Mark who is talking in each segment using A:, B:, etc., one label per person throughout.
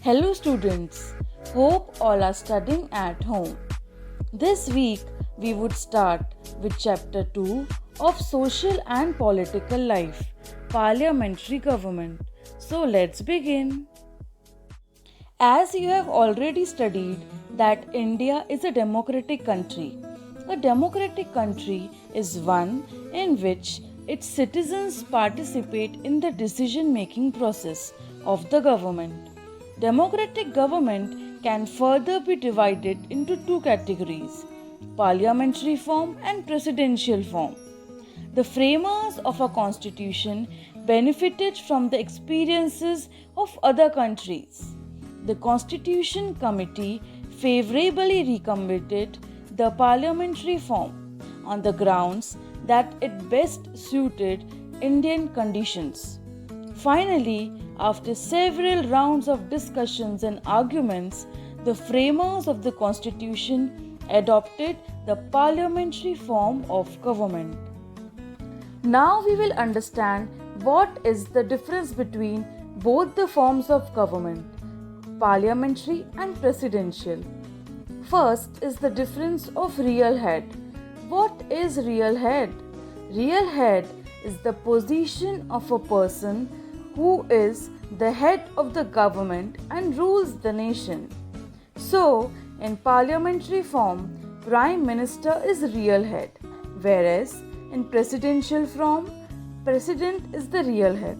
A: Hello students, hope all are studying at home. This week we would start with chapter 2 of Social and Political Life, Parliamentary Government. So let's begin. As you have already studied that India is a democratic country. A democratic country is one in which its citizens participate in the decision making process of the government. Democratic government can further be divided into two categories: parliamentary form and presidential form. The framers of a constitution benefited from the experiences of other countries. The Constitution Committee favorably recommended the parliamentary form on the grounds that it best suited Indian conditions. Finally, after several rounds of discussions and arguments, the framers of the Constitution adopted the parliamentary form of government. Now we will understand what is the difference between both the forms of government, parliamentary and presidential. First is the difference of real head. What is real head? Real head is the position of a person who is the head of the government and rules the nation. So, in parliamentary form, Prime Minister is real head, whereas in presidential form, President is the real head.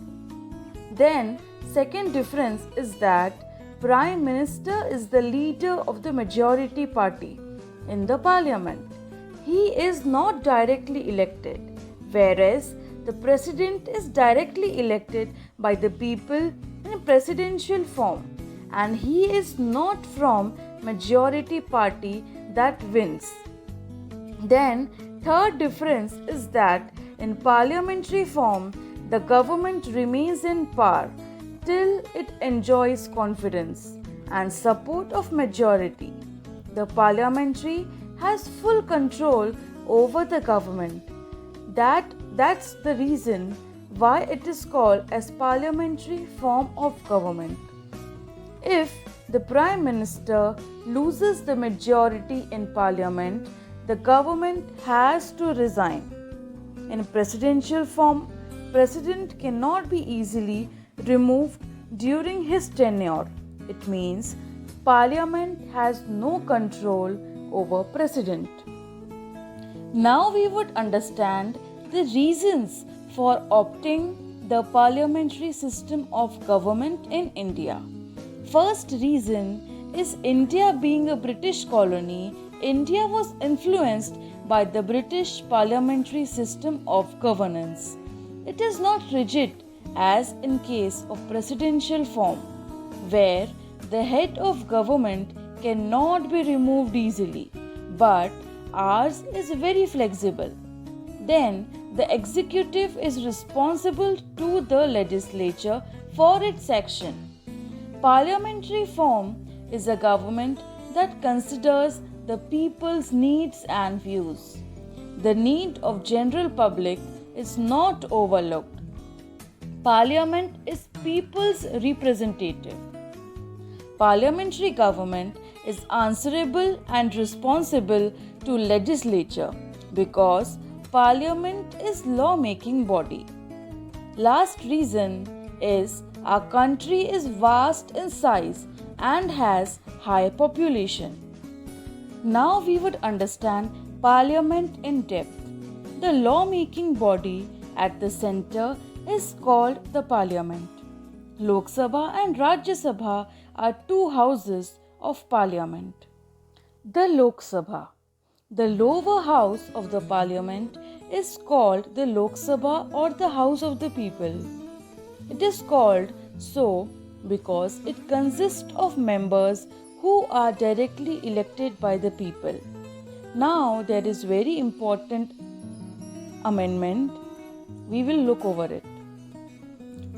A: Then, second difference is that Prime Minister is the leader of the majority party in the parliament. He is not directly elected, whereas the President is directly elected by the people in presidential form, and he is not from majority party that wins. Then, third difference is that in parliamentary form, the government remains in power till it enjoys confidence and support of majority. The parliamentary has full control over the government. That's the reason why it is called as parliamentary form of government. If the Prime Minister loses the majority in Parliament, the government has to resign. In presidential form, President cannot be easily removed during his tenure. It means Parliament has no control over President. Now we would understand the reasons for opting the parliamentary system of government in India. First reason is India being a British colony, India was influenced by the British parliamentary system of governance. It is not rigid as in case of presidential form, where the head of government cannot be removed easily, but ours is very flexible. Then the executive is responsible to the legislature for its action. Parliamentary form is a government that considers the people's needs and views. The need of general public is not overlooked. Parliament is people's representative. Parliamentary government is answerable and responsible to legislature because Parliament is law-making body. Last reason is our country is vast in size and has high population. Now we would understand Parliament in depth. The law-making body at the center is called the Parliament. Lok Sabha and Rajya Sabha are two houses of Parliament. The Lok Sabha. The lower house of the Parliament is called the Lok Sabha or the House of the People. It is called so because it consists of members who are directly elected by the people. Now there is very important amendment. We will look over it.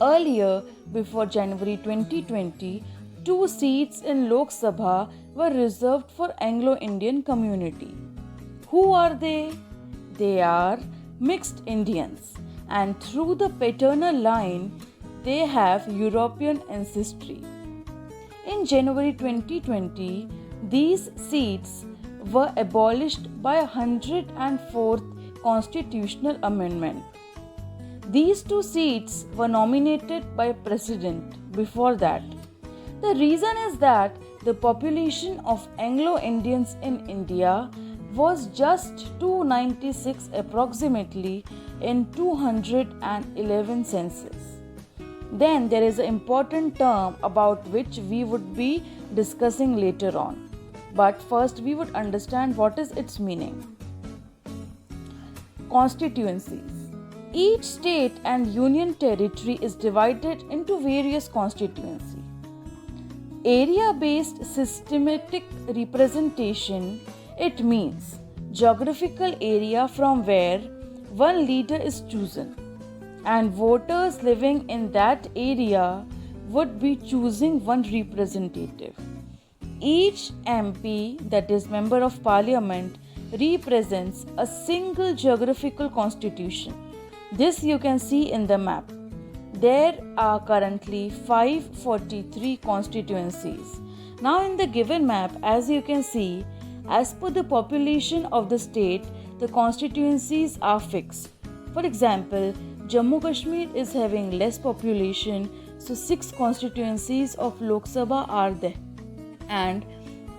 A: Earlier, before January 2020, 2 seats in Lok Sabha were reserved for Anglo-Indian community. Who are they? They are mixed Indians, and through the paternal line, they have European ancestry. In January 2020, these seats were abolished by 104th Constitutional Amendment. These two seats were nominated by President before that. The reason is that the population of Anglo-Indians in India was just 296 approximately in 211 census. Then there is an important term about which we would be discussing later on. But first we would understand what is its meaning. Constituencies. Each state and union territory is divided into various constituencies. Area-based systematic representation, it means geographical area from where one leader is chosen, and voters living in that area would be choosing one representative. Each MP, that is Member of Parliament, represents a single geographical constitution. This you can see in the map. There are currently 543 constituencies. Now in the given map, as you can see, as per the population of the state, the constituencies are fixed. For example, Jammu Kashmir is having less population, so 6 constituencies of Lok Sabha are there. And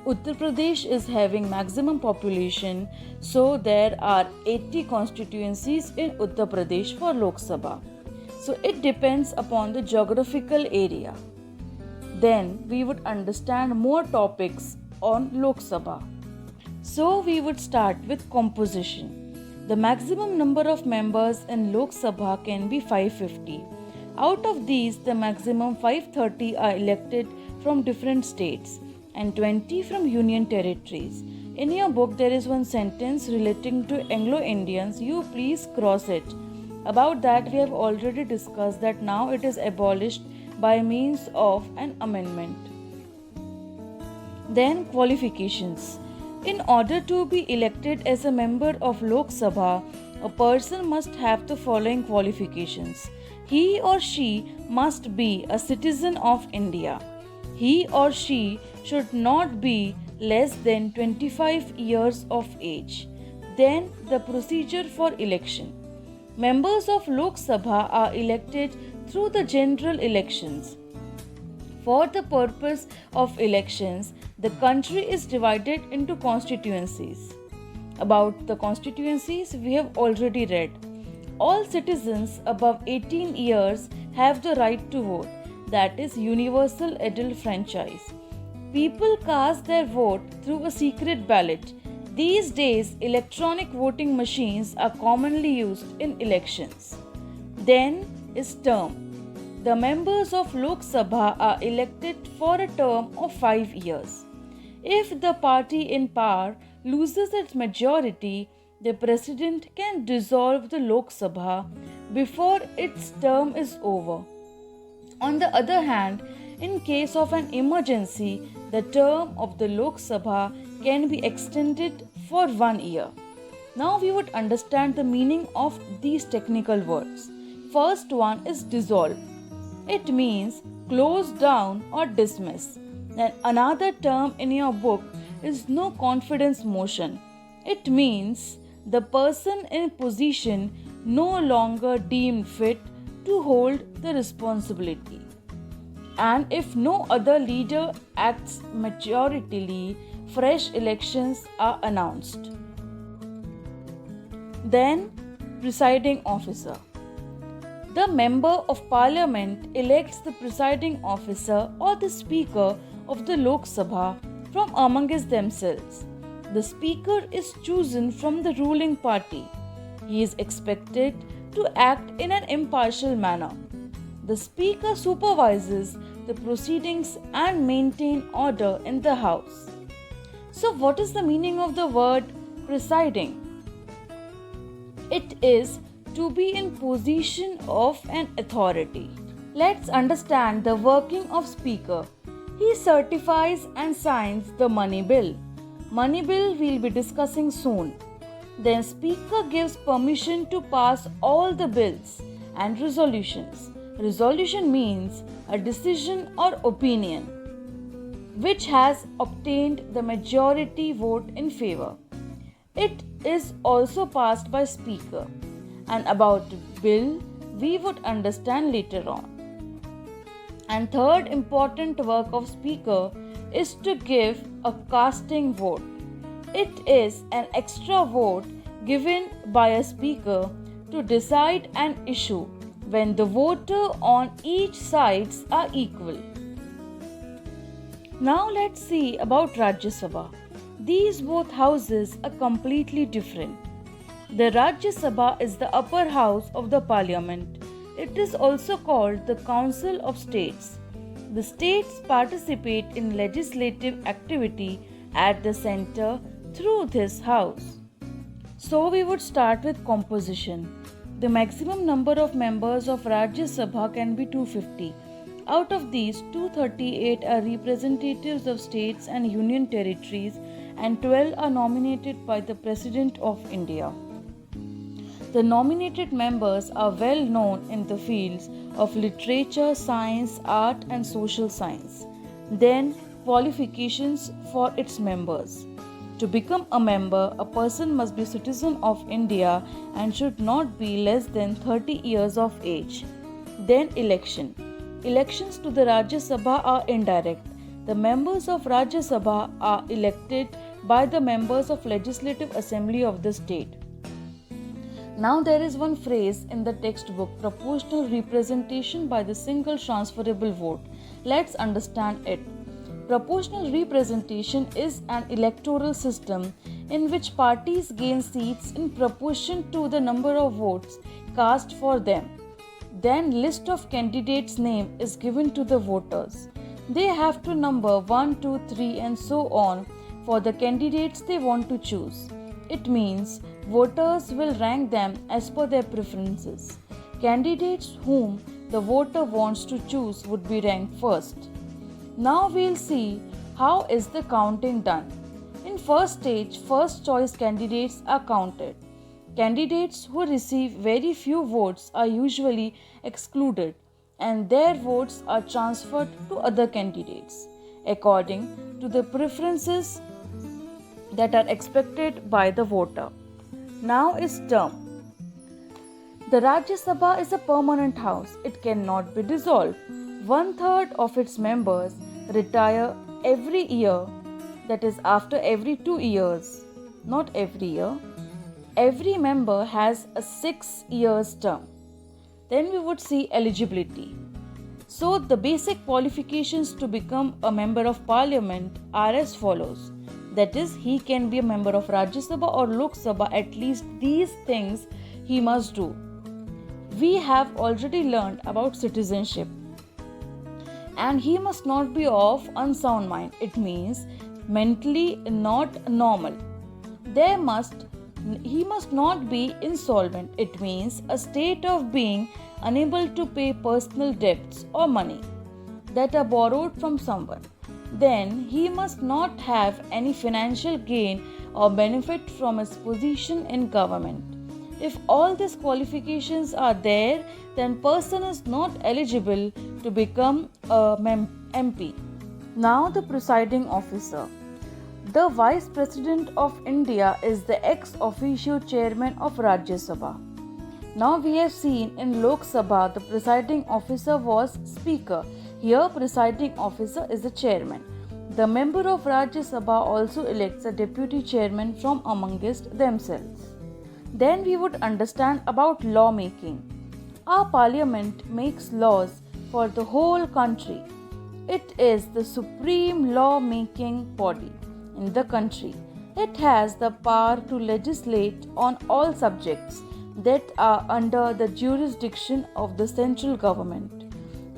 A: Uttar Pradesh is having maximum population, so there are 80 constituencies in Uttar Pradesh for Lok Sabha. So it depends upon the geographical area. Then we would understand more topics on Lok Sabha. So we would start with composition. The maximum number of members in Lok Sabha can be 550. Out of these, the maximum 530 are elected from different states and 20 from union territories. In your book, there is one sentence relating to Anglo-Indians. You please cross it. About that, we have already discussed that now it is abolished by means of an amendment. Then qualifications. In order to be elected as a member of Lok Sabha, a person must have the following qualifications. He or she must be a citizen of India. He or she should not be less than 25 years of age. Then the procedure for election. Members of Lok Sabha are elected through the general elections. For the purpose of elections, the country is divided into constituencies. About the constituencies, we have already read. All citizens above 18 years have the right to vote, that is universal adult franchise. People cast their vote through a secret ballot. These days, electronic voting machines are commonly used in elections. Then is term. The members of Lok Sabha are elected for a term of 5 years. If the party in power loses its majority, the president can dissolve the Lok Sabha before its term is over. On the other hand, in case of an emergency, the term of the Lok Sabha can be extended for 1 year. Now we would understand the meaning of these technical words. First one is dissolve. It means close down or dismiss. Then another term in your book is no confidence motion. It means the person in position no longer deemed fit to hold the responsibility. And if no other leader acts maturely, fresh elections are announced. Then, presiding officer. The member of parliament elects the presiding officer or the speaker of the Lok Sabha from amongst themselves. The speaker is chosen from the ruling party. He is expected to act in an impartial manner. The speaker supervises the proceedings and maintain order in the house. So what is the meaning of the word presiding? It is to be in position of an authority. Let's understand the working of speaker. He certifies and signs the money bill. Money bill we'll be discussing soon. Then speaker gives permission to pass all the bills and resolutions. Resolution means a decision or opinion. which has obtained the majority vote in favor. It is also passed by Speaker, and about bill we would understand later on. And third important work of Speaker is to give a casting vote. It is an extra vote given by a Speaker to decide an issue when the voter on each sides are equal. Now let's see about Rajya Sabha. These both houses are completely different. The Rajya Sabha is the upper house of the parliament. It is also called the Council of States. The states participate in legislative activity at the center through this house. So we would start with composition. The maximum number of members of Rajya Sabha can be 250. Out of these, 238 are representatives of states and union territories and 12 are nominated by the President of India. The nominated members are well known in the fields of literature, science, art, and social science. Then, qualifications for its members. To become a member, a person must be a citizen of India and should not be less than 30 years of age. Then, election. Elections to the Rajya Sabha are indirect. The members of Rajya Sabha are elected by the members of Legislative Assembly of the state. Now there is one phrase in the textbook, proportional representation by the single transferable vote. Let's understand it. Proportional representation is an electoral system in which parties gain seats in proportion to the number of votes cast for them. Then list of candidates' name is given to the voters. They have to number 1, 2, 3 and so on for the candidates they want to choose. It means voters will rank them as per their preferences. Candidates whom the voter wants to choose would be ranked first. Now we'll see how is the counting done. In first stage, first choice candidates are counted. Candidates who receive very few votes are usually excluded and their votes are transferred to other candidates according to the preferences that are expected by the voter. Now is term. The Rajya Sabha is a permanent house. It cannot be dissolved. 1/3 of its members retire every year, that is after every 2 years, not every year. Every member has a 6 years term. Then we would see eligibility. So the basic qualifications to become a member of parliament are as follows. That is, he can be a member of Rajya Sabha or Lok Sabha. At least these things he must do. We have already learned about citizenship. And he must not be of unsound mind. It means mentally not normal. He must not be insolvent. It means a state of being unable to pay personal debts or money that are borrowed from someone. Then he must not have any financial gain or benefit from his position in government. If all these qualifications are there, then person is not eligible to become a MP. Now the presiding officer. The Vice President of India is the ex officio chairman of Rajya Sabha. Now we have seen in Lok Sabha the presiding officer was Speaker. Here presiding officer is the chairman. The member of Rajya Sabha also elects a deputy chairman from amongst themselves. Then we would understand about lawmaking. Our parliament makes laws for the whole country. It is the supreme law-making body in the country. It has the power to legislate on all subjects that are under the jurisdiction of the central government.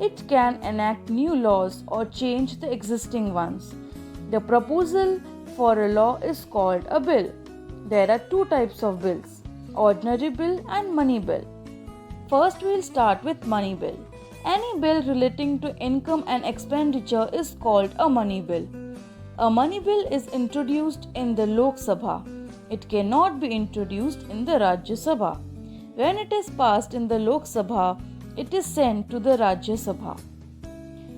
A: It can enact new laws or change the existing ones. The proposal for a law is called a bill. There are two types of bills, ordinary bill and money bill. First, we will start with money bill. Any bill relating to income and expenditure is called a money bill. A money bill is introduced in the Lok Sabha. It cannot be introduced in the Rajya Sabha. When it is passed in the Lok Sabha, it is sent to the Rajya Sabha.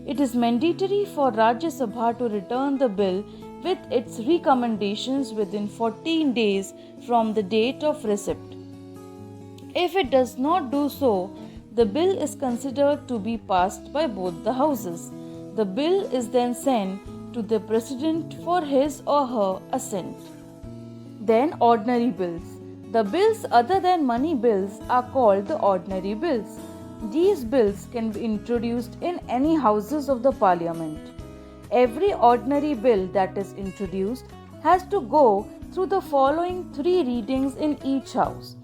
A: It is mandatory for Rajya Sabha to return the bill with its recommendations within 14 days from the date of receipt. If it does not do so, the bill is considered to be passed by both the houses. The bill is then sent to the President for his or her assent. Then ordinary bills. The bills other than money bills are called the ordinary bills. These bills can be introduced in any houses of the Parliament. Every ordinary bill that is introduced has to go through the following 3 readings in each house.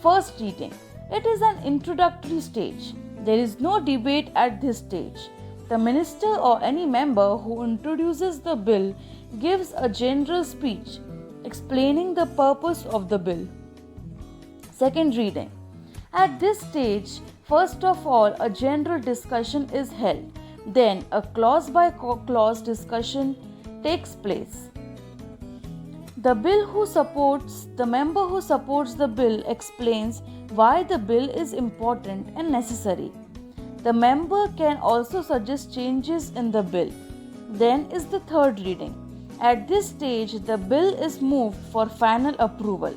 A: First reading. It is an introductory stage. There is no debate at this stage. The minister or any member who introduces the bill gives a general speech explaining the purpose of the bill. Second reading. At this stage, first of all, a general discussion is held. Then, a clause by clause discussion takes place. The member who supports the bill explains why the bill is important and necessary. The member can also suggest changes in the bill. Then is the third reading. At this stage, the bill is moved for final approval.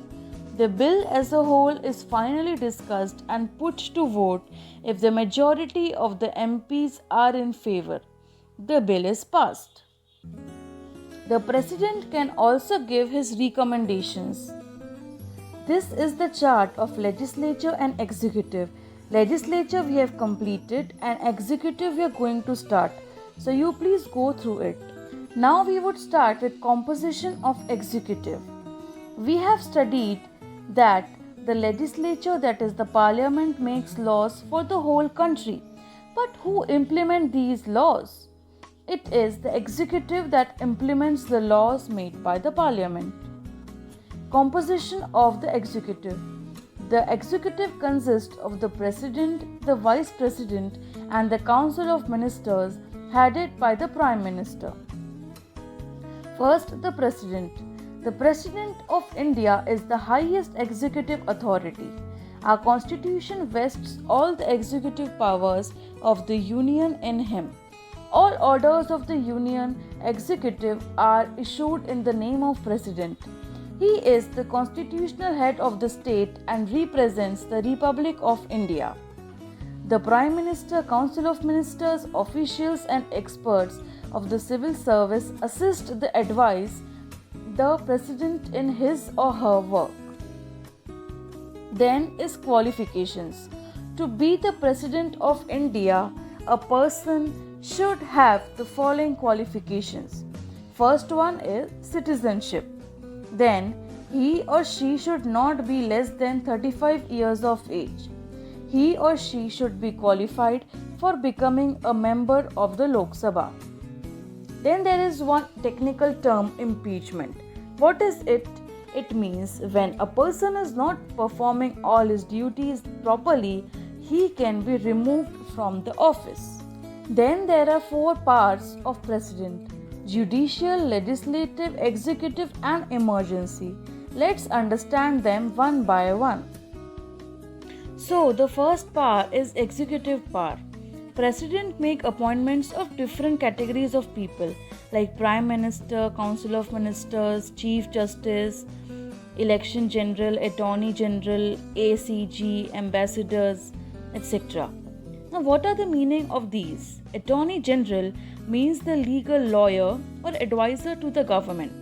A: The bill as a whole is finally discussed and put to vote if the majority of the MPs are in favor. The bill is passed. The President can also give his recommendations. This is the chart of legislature and executive. Legislature we have completed and executive we are going to start. So you please go through it. Now we would start with composition of executive. We have studied that the legislature, that is the Parliament, makes laws for the whole country. But who implement these laws? It is the executive that implements the laws made by the Parliament. Composition of the executive. The executive consists of the President, the Vice President, and the Council of Ministers headed by the Prime Minister. First, the President. The President of India is the highest executive authority. Our Constitution vests all the executive powers of the Union in him. All orders of the Union executive are issued in the name of President. He is the constitutional head of the state and represents the Republic of India. The Prime Minister, Council of Ministers, officials and experts of the civil service assist the advise the President in his or her work. Then is qualifications. To be the President of India, a person should have the following qualifications. First one is citizenship. Then, he or she should not be less than 35 years of age. He or she should be qualified for becoming a member of the Lok Sabha. Then there is one technical term, impeachment. What is it? It means when a person is not performing all his duties properly, he can be removed from the office. Then there are 4 parts of President: judicial, legislative, executive and emergency. Let's understand them one by one. So the first power is executive power. President make appointments of different categories of people like Prime Minister, Council of Ministers, Chief Justice, Election General, Attorney General, ACG, Ambassadors, etc. Now what are the meaning of these? Attorney General means the legal lawyer or advisor to the government.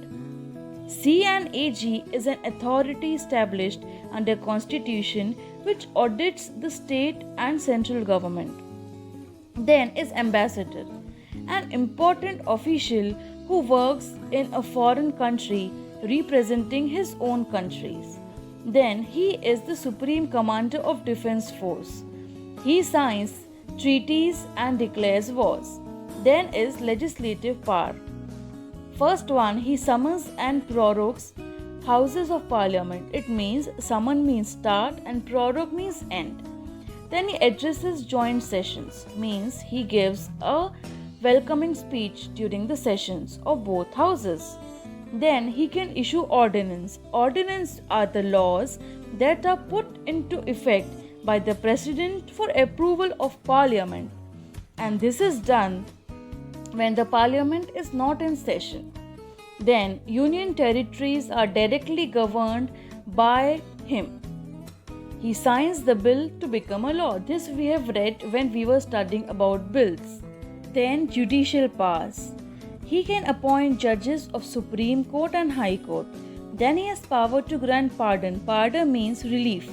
A: CNAG is an authority established under Constitution which audits the state and central government. Then is ambassador, an important official who works in a foreign country representing his own countries. Then he is the supreme commander of defense force. He signs treaties and declares wars. Then is legislative power. First one, he summons and prorogues houses of parliament. It means summon means start and prorogue means end. Then he addresses joint sessions, means he gives a welcoming speech during the sessions of both houses. Then he can issue ordinance. Ordinance are the laws that are put into effect by the President for approval of Parliament, and this is done when the parliament is not in session. Then union territories are directly governed by him. He signs the bill to become a law. This we have read when we were studying about bills. Then judicial powers. He can appoint judges of Supreme Court and High Court. Then he has power to grant pardon. Pardon means relief,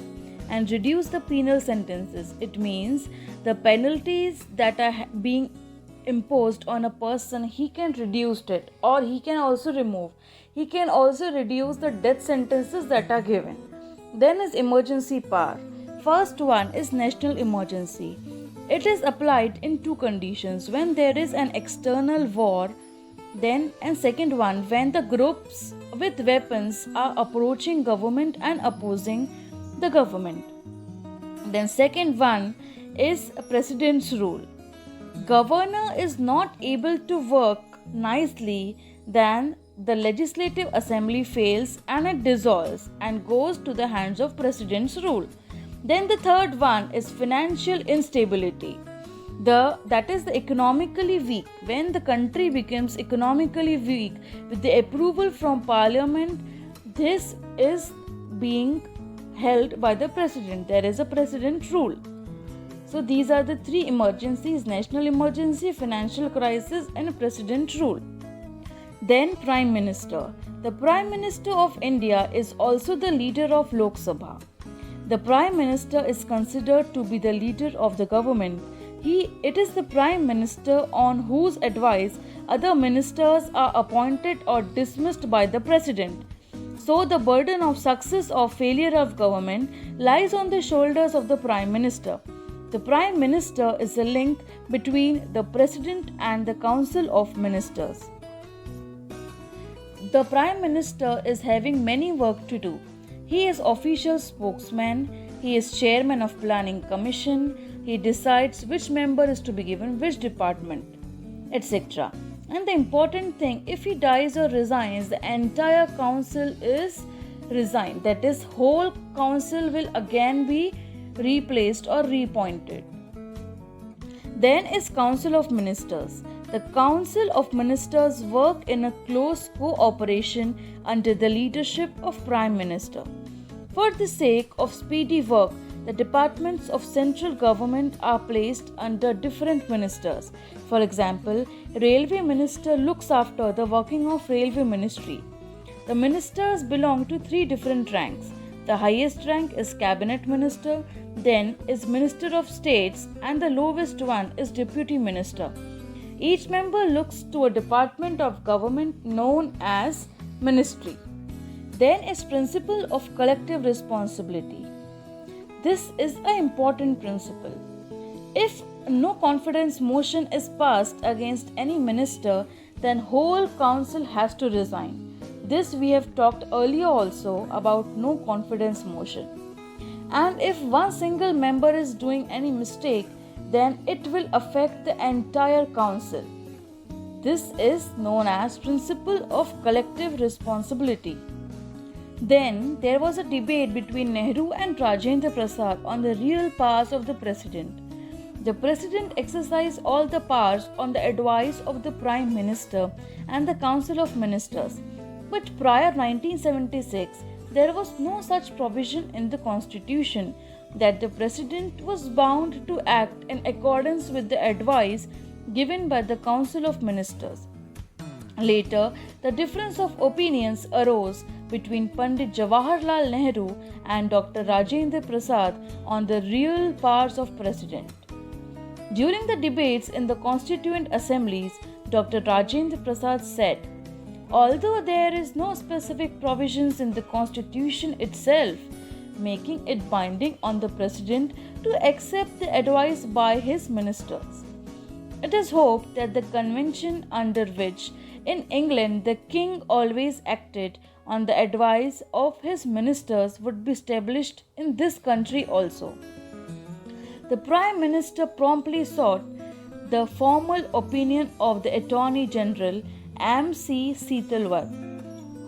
A: and reduce the penal sentences. It means the penalties that are being imposed on a person, he can reduce it, or he can also remove. He can also reduce the death sentences that are given. Then is emergency power. First one is national emergency. It is applied in two conditions: when there is an external war, then, and second one, when the groups with weapons are approaching government and opposing the government. Then second one is president's rule. Governor is not able to work nicely, then the legislative assembly fails and it dissolves and goes to the hands of president's rule. Then the third one is financial instability. That is the economically weak. When the country becomes economically weak with the approval from parliament, this is being held by the president. There is a president rule. So these are the three emergencies: national emergency, financial crisis, and president rule. Then Prime Minister. The Prime Minister of India is also the leader of Lok Sabha. The Prime Minister is considered to be the leader of the government. It is the Prime Minister on whose advice other ministers are appointed or dismissed by the President. So the burden of success or failure of government lies on the shoulders of the Prime Minister. The Prime Minister is the link between the President and the Council of Ministers. The Prime Minister is having many work to do. He is official spokesman, he is chairman of Planning Commission, he decides which member is to be given which department, etc. And the important thing, if he dies or resigns, the entire council is resigned. That is, whole council will again be replaced or reappointed. Then is Council of Ministers. The Council of Ministers work in a close cooperation under the leadership of Prime Minister. For the sake of speedy work, the departments of central government are placed under different ministers. For example, Railway Minister looks after the working of Railway Ministry. The ministers belong to three different ranks. The highest rank is Cabinet Minister, then is Minister of States, and the lowest one is Deputy Minister. Each member looks to a department of government known as Ministry. Then is Principle of Collective Responsibility. This is an important principle. If no confidence motion is passed against any minister, then whole council has to resign. This we have talked earlier also about no confidence motion. And if one single member is doing any mistake, then it will affect the entire council. This is known as Principle of Collective Responsibility. Then there was a debate between Nehru and Rajendra Prasad on the real powers of the president. The president exercised all the powers on the advice of the Prime Minister and the Council of Ministers. But prior 1976, there was no such provision in the Constitution that the president was bound to act in accordance with the advice given by the Council of Ministers. Later, the difference of opinions arose between Pandit Jawaharlal Nehru and Dr. Rajendra Prasad on the real powers of President. During the debates in the Constituent Assemblies, Dr. Rajendra Prasad said, "Although there is no specific provisions in the Constitution itself, making it binding on the President to accept the advice by his ministers, it is hoped that the convention under which in England the King always acted on the advice of his ministers would be established in this country also." The Prime Minister promptly sought the formal opinion of the Attorney General M.C. Setalvad,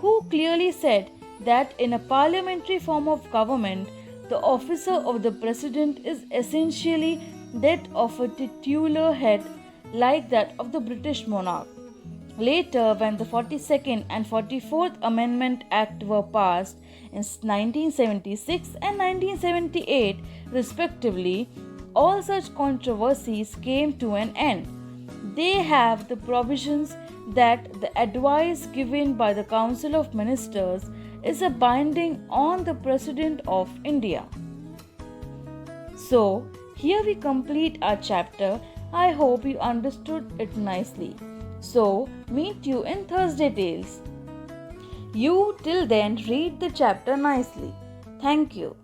A: who clearly said that in a parliamentary form of government, the officer of the President is essentially that of a titular head like that of the British monarch. Later, when the 42nd and 44th Amendment Act were passed in 1976 and 1978, respectively, all such controversies came to an end. They have the provisions that the advice given by the Council of Ministers is a binding on the President of India. So, here we complete our chapter. I hope you understood it nicely. So, meet you in Thursday Tales. You till then read the chapter nicely. Thank you.